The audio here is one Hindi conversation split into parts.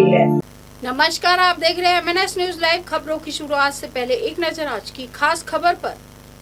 गई है। नमस्कार, आप देख रहे हैं MNS न्यूज लाइव। खबरों की शुरुआत से पहले एक नजर आज की खास खबर पर।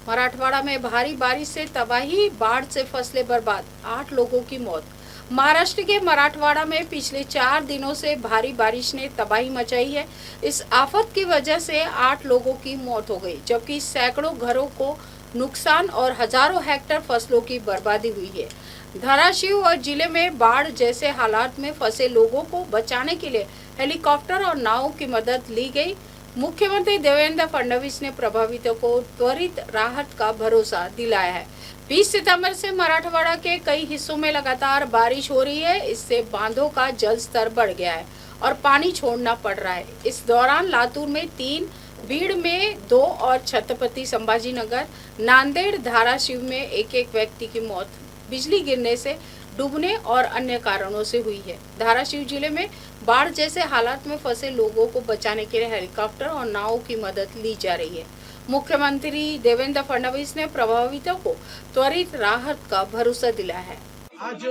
मराठवाड़ा में भारी बारिश से तबाही, बाढ़ से फसलें बर्बाद, 8 लोगों की मौत। महाराष्ट्र के मराठवाड़ा में पिछले 4 दिनों से भारी बारिश ने तबाही मचाई है। इस आफत की वजह से 8 लोगों की मौत हो गई, जबकि सैकड़ों घरों को नुकसान और हजारों हेक्टेयर फसलों की बर्बादी हुई है। धाराशिव और जिले में बाढ़ जैसे हालात में फंसे लोगों को बचाने के लिए हेलीकॉप्टर और नावों की मदद ली गई। मुख्यमंत्री देवेंद्र फडणवीस ने प्रभावितों को त्वरित राहत का भरोसा दिलाया है। 20 सितंबर से मराठवाड़ा के कई हिस्सों में लगातार बारिश हो रही है। इससे बांधों का जल स्तर बढ़ गया है और पानी छोड़ना पड़ रहा है। इस दौरान लातूर में 3, बीड़ में 2 और छत्रपति संभाजीनगर, नांदेड़, धाराशिव में एक व्यक्ति की मौत बिजली गिरने से, डूबने और अन्य कारणों से हुई है। धाराशिव जिले में बाढ़ जैसे हालात में फंसे लोगों को बचाने के लिए हेलीकॉप्टर और नावों की मदद ली जा रही है। मुख्यमंत्री देवेंद्र फडणवीस ने प्रभावितों को त्वरित राहत का भरोसा दिलाया है। आज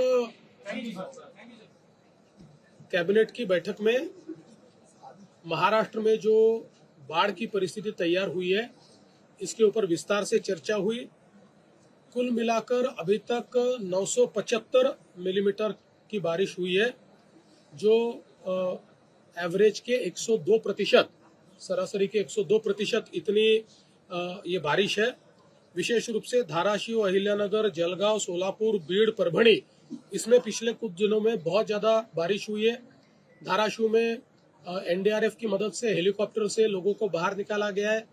कैबिनेट की बैठक में महाराष्ट्र में जो बाढ़ की परिस्थिति तैयार हुई है, इसके ऊपर विस्तार से चर्चा हुई। कुल मिलाकर अभी तक 975 मिलीमीटर की बारिश हुई है, जो एवरेज के 102%, सरासरी के 102% इतनी ये बारिश है। विशेष रूप से धाराशिव, अहिल्यानगर, जलगांव, सोलापुर, बीड़, परभणी, इसमें पिछले कुछ दिनों में बहुत ज्यादा बारिश हुई है। धाराशिव में NDRF की मदद से हेलीकॉप्टर से लोगों को बाहर निकाला गया है।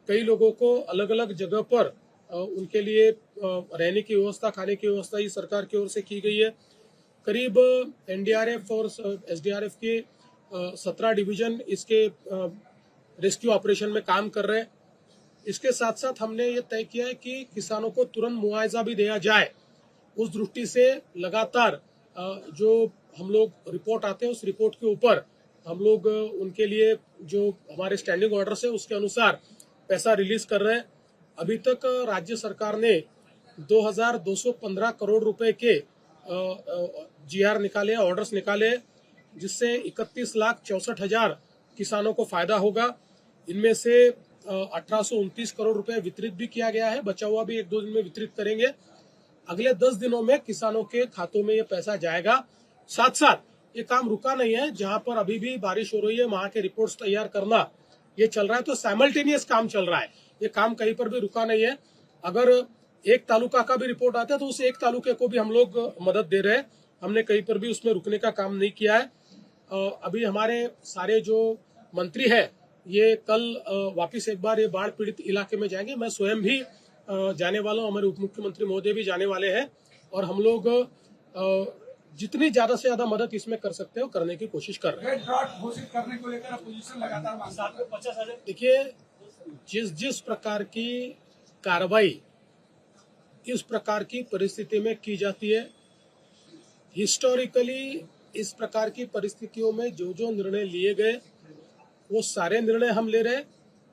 कई लोगों को अलग अलग जगह पर उनके लिए रहने की व्यवस्था, खाने की व्यवस्था ही सरकार की ओर से की गई है। करीब NDRF और SDRF के 17 डिवीजन इसके रेस्क्यू ऑपरेशन में काम कर रहे हैं। इसके साथ साथ हमने ये तय किया है कि किसानों को तुरंत मुआवजा भी दिया जाए। उस दृष्टि से लगातार जो हम लोग रिपोर्ट आते हैं, उस रिपोर्ट के ऊपर हम लोग उनके लिए जो हमारे स्टैंडिंग ऑर्डर्स है उसके अनुसार पैसा रिलीज कर रहे हैं। अभी तक राज्य सरकार ने 2215 करोड़ रुपए के GR निकाले, ऑर्डर्स निकाले, जिससे 31,64,000 किसानों को फायदा होगा। इनमें से 1829 करोड़ रुपए वितरित भी किया गया है, बचा हुआ भी 1-2 दिन में वितरित करेंगे। अगले 10 दिनों में किसानों के खातों में ये पैसा जाएगा। साथ साथ ये काम रुका नहीं है, जहां पर अभी भी बारिश हो रही है वहां के रिपोर्ट्स तैयार करना ये चल रहा है, तो साइमल्टेनियस काम चल रहा है। ये काम कहीं पर भी रुका नहीं है। अगर एक तालुका का भी रिपोर्ट आता है तो उस एक तालुके को भी हम लोग मदद दे रहे हैं। हमने कहीं पर भी उसमें रुकने का काम नहीं किया है। अभी हमारे सारे जो मंत्री है ये कल वापिस एक बार ये बाढ़ पीड़ित इलाके में जाएंगे। मैं स्वयं भी जाने वाला हूँ, हमारे उप मुख्यमंत्री महोदय भी जाने वाले हैं, और हम लोग जितनी ज्यादा से ज्यादा मदद इसमें कर सकते हैं करने की कोशिश कर रहे हैं। ड्राफ्ट घोषित करने को लेकर अपोजिशन लगातार मांग 50,000। देखिए, जिस प्रकार की कार्रवाई इस प्रकार की परिस्थिति में की जाती है, हिस्टोरिकली इस प्रकार की परिस्थितियों में जो जो निर्णय लिए गए वो सारे निर्णय हम ले रहे हैं,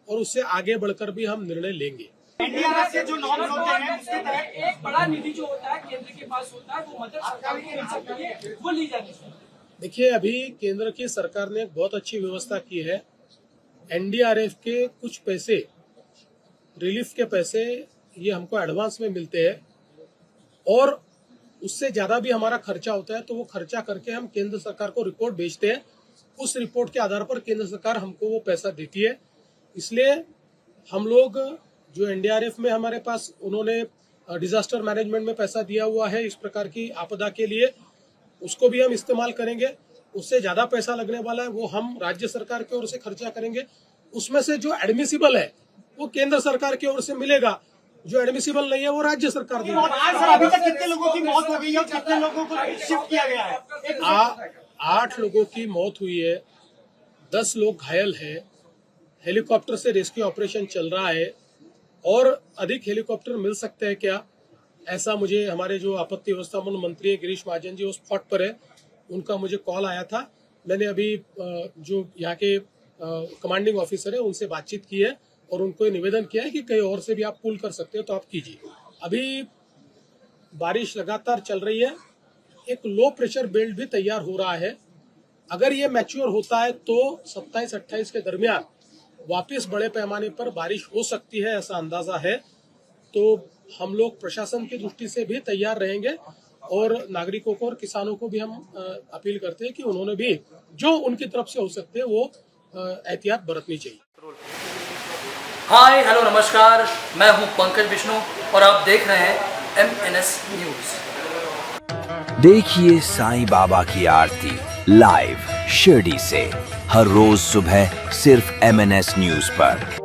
और उससे आगे बढ़कर भी हम निर्णय लेंगे। NDRF से जो नॉर्म्स होते हैं उसके तहत एक बड़ा निधि जो होता है केंद्र के पास होता है, वो मदद सरकार की मिल सकती है, वो ली जानी चाहिए। देखिए, अभी केंद्र की सरकार ने एक बहुत अच्छी व्यवस्था की है। NDRF के कुछ पैसे, रिलीफ के पैसे, ये हमको एडवांस में मिलते हैं, और उससे ज्यादा भी हमारा खर्चा होता है तो वो खर्चा करके हम केंद्र सरकार को रिपोर्ट भेजते हैं। उस रिपोर्ट के आधार पर केंद्र सरकार हमको वो पैसा देती है। इसलिए हम लोग जो NDRF में हमारे पास, उन्होंने डिजास्टर मैनेजमेंट में पैसा दिया हुआ है इस प्रकार की आपदा के लिए, उसको भी हम इस्तेमाल करेंगे। उससे ज्यादा पैसा लगने वाला है वो हम राज्य सरकार की ओर से खर्चा करेंगे। उसमें से जो एडमिसिबल है वो केंद्र सरकार की ओर से मिलेगा, जो एडमिसिबल नहीं है वो राज्य सरकार देगी। सर, अभी तक कितने लोगों की मौत हो गई है और कितने लोगों को शिफ्ट किया गया है? 8 लोगों की मौत हुई है, 10 लोग घायल है। हेलीकॉप्टर से रेस्क्यू ऑपरेशन चल रहा है, और अधिक हेलीकॉप्टर मिल सकते हैं क्या, ऐसा मुझे हमारे जो आपत्ति व्यवस्थापन मंत्री है गिरीश महाजन जी, वो स्पॉट पर है, उनका मुझे कॉल आया था। मैंने अभी जो यहाँ के कमांडिंग ऑफिसर है उनसे बातचीत की है, और उनको निवेदन किया है कि कहीं और से भी आप पुल कर सकते हो तो आप कीजिए। अभी बारिश लगातार चल रही है, एक लो प्रेशर बेल्ट भी तैयार हो रहा है। अगर ये मैच्योर होता है तो 27-28 के दरमियान वापस बड़े पैमाने पर बारिश हो सकती है, ऐसा अंदाजा है। तो हम लोग प्रशासन की दृष्टि से भी तैयार रहेंगे और नागरिकों को और किसानों को भी हम अपील करते हैं कि उन्होंने भी जो उनकी तरफ से हो सकते हैं वो एहतियात बरतनी चाहिए। हाय हेलो नमस्कार, मैं हूं पंकज विष्णु और आप देख रहे हैं MNS न्यूज। देखिए साईं बाबा की आरती लाइव शिरडी से हर रोज सुबह सिर्फ MNS न्यूज पर।